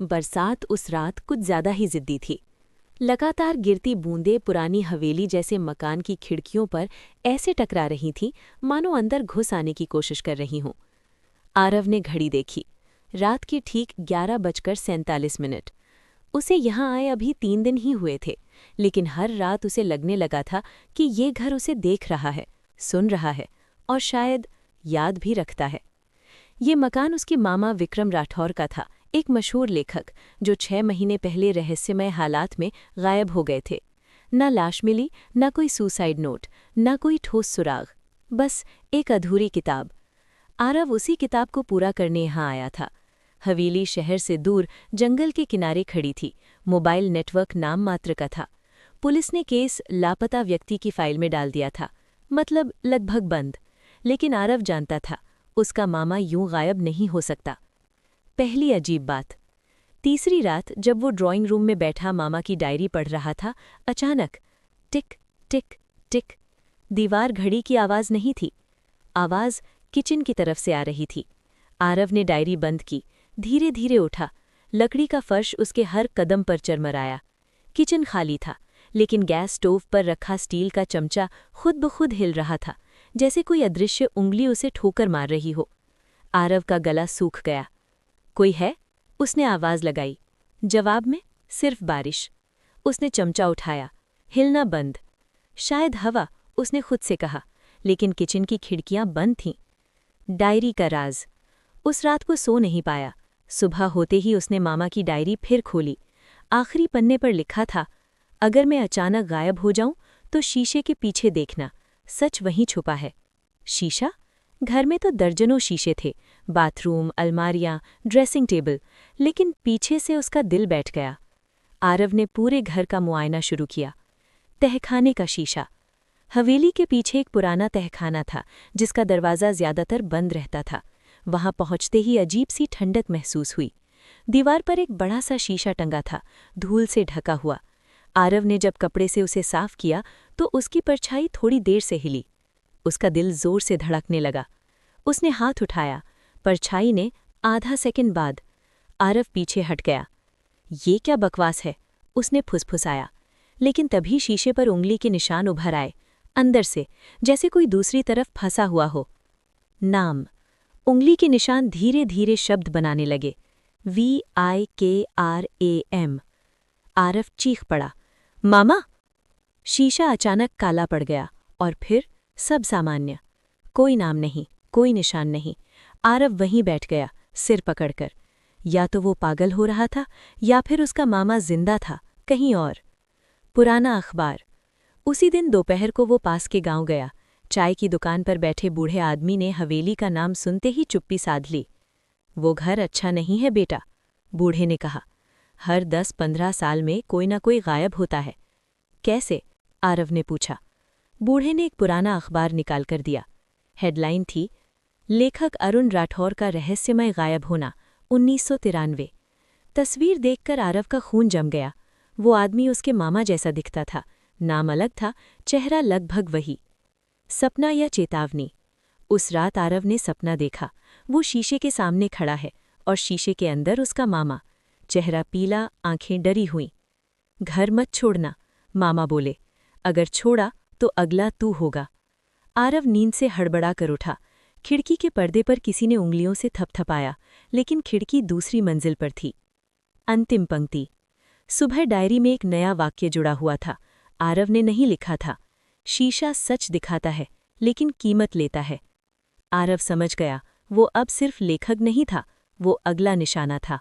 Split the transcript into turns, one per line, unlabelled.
बरसात उस रात कुछ ज्यादा ही जिद्दी थी। लगातार गिरती बूंदें पुरानी हवेली जैसे मकान की खिड़कियों पर ऐसे टकरा रही थीं मानो अंदर घुस आने की कोशिश कर रही हों। आरव ने घड़ी देखी। रात की ठीक 11:47। उसे यहाँ आए अभी 3 दिन ही हुए थे, लेकिन हर रात उसे लगने लगा था कि ये घर उसे देख रहा है, सुन रहा है और शायद याद भी रखता है। ये मकान उसके मामा विक्रम राठौर का था, एक मशहूर लेखक जो 6 महीने पहले रहस्यमय हालात में गायब हो गए थे। न लाश मिली, न कोई सुसाइड नोट, न कोई ठोस सुराग, बस एक अधूरी किताब। आरव उसी किताब को पूरा करने यहाँ आया था। हवेली शहर से दूर जंगल के किनारे खड़ी थी। मोबाइल नेटवर्क नाम मात्र का था। पुलिस ने केस लापता व्यक्ति की फाइल में डाल दिया था, मतलब लगभग बंद। लेकिन आरव जानता था उसका मामा यूं गायब नहीं हो सकता। पहली अजीब बात। तीसरी रात जब वो ड्राइंग रूम में बैठा मामा की डायरी पढ़ रहा था, अचानक टिक टिक टिक। दीवार घड़ी की आवाज़ नहीं थी, आवाज़ किचन की तरफ से आ रही थी। आरव ने डायरी बंद की, धीरे धीरे उठा। लकड़ी का फर्श उसके हर कदम पर चरमराया। किचन खाली था, लेकिन गैस स्टोव पर रखा स्टील का चमचा खुद ब खुद हिल रहा था, जैसे कोई अदृश्य उंगली उसे ठोकर मार रही हो। आरव का गला सूख गया। कोई है? उसने आवाज़ लगाई। जवाब में सिर्फ बारिश। उसने चमचा उठाया, हिलना बंद। शायद हवा, उसने खुद से कहा, लेकिन किचन की खिड़कियां बंद थीं। डायरी का राज। उस रात को सो नहीं पाया। सुबह होते ही उसने मामा की डायरी फिर खोली। आखिरी पन्ने पर लिखा था, अगर मैं अचानक गायब हो जाऊं तो शीशे के पीछे देखना, सच वहीं छुपा है। शीशा? घर में तो दर्जनों शीशे थे, बाथरूम, अलमारियां, ड्रेसिंग टेबल, लेकिन पीछे से उसका दिल बैठ गया। आरव ने पूरे घर का मुआयना शुरू किया। तहखाने का शीशा। हवेली के पीछे एक पुराना तहखाना था, जिसका दरवाज़ा ज्यादातर बंद रहता था। वहां पहुंचते ही अजीब सी ठंडक महसूस हुई। दीवार पर एक बड़ा सा शीशा टंगा था, धूल से ढका हुआ। आरव ने जब कपड़े से उसे साफ किया तो उसकी परछाई थोड़ी देर से हिली। उसका दिल जोर से धड़कने लगा। उसने हाथ उठाया, परछाई ने आधा सेकंड बाद। आरव पीछे हट गया। ये क्या बकवास है, उसने फुसफुसाया। लेकिन तभी शीशे पर उंगली के निशान उभर आए, अंदर से, जैसे कोई दूसरी तरफ फंसा हुआ हो। नाम। उंगली के निशान धीरे धीरे शब्द बनाने लगे। VIKRAM। आरव चीख पड़ा, मामा! शीशा अचानक काला पड़ गया और फिर सब सामान्य। कोई नाम नहीं, कोई निशान नहीं। आरव वहीं बैठ गया, सिर पकड़कर। या तो वो पागल हो रहा था, या फिर उसका मामा जिंदा था, कहीं और। पुराना अखबार। उसी दिन दोपहर को वो पास के गांव गया। चाय की दुकान पर बैठे बूढ़े आदमी ने हवेली का नाम सुनते ही चुप्पी साध ली। वो घर अच्छा नहीं है बेटा, बूढ़े ने कहा। हर 10-15 साल में कोई ना कोई गायब होता है। कैसे? आरव ने पूछा। बूढ़े ने एक पुराना अखबार निकाल कर दिया। हेडलाइन थी, लेखक अरुण राठौर का रहस्यमय गायब होना, 1993। तस्वीर देखकर आरव का खून जम गया। वो आदमी उसके मामा जैसा दिखता था, नाम अलग था, चेहरा लगभग वही। सपना या चेतावनी? उस रात आरव ने सपना देखा। वो शीशे के सामने खड़ा है और शीशे के अंदर उसका मामा, चेहरा पीला, आंखें डरी हुईं। घर मत छोड़ना, मामा बोले। अगर छोड़ा तो अगला तू होगा। आरव नींद से हड़बड़ा कर उठा। खिड़की के पर्दे पर किसी ने उंगलियों से थपथपाया, लेकिन खिड़की दूसरी मंजिल पर थी। अंतिम पंक्ति। सुबह डायरी में एक नया वाक्य जुड़ा हुआ था। आरव ने नहीं लिखा था, शीशा सच दिखाता है, लेकिन कीमत लेता है। आरव समझ गया, वो अब सिर्फ लेखक नहीं था, वो अगला निशाना था।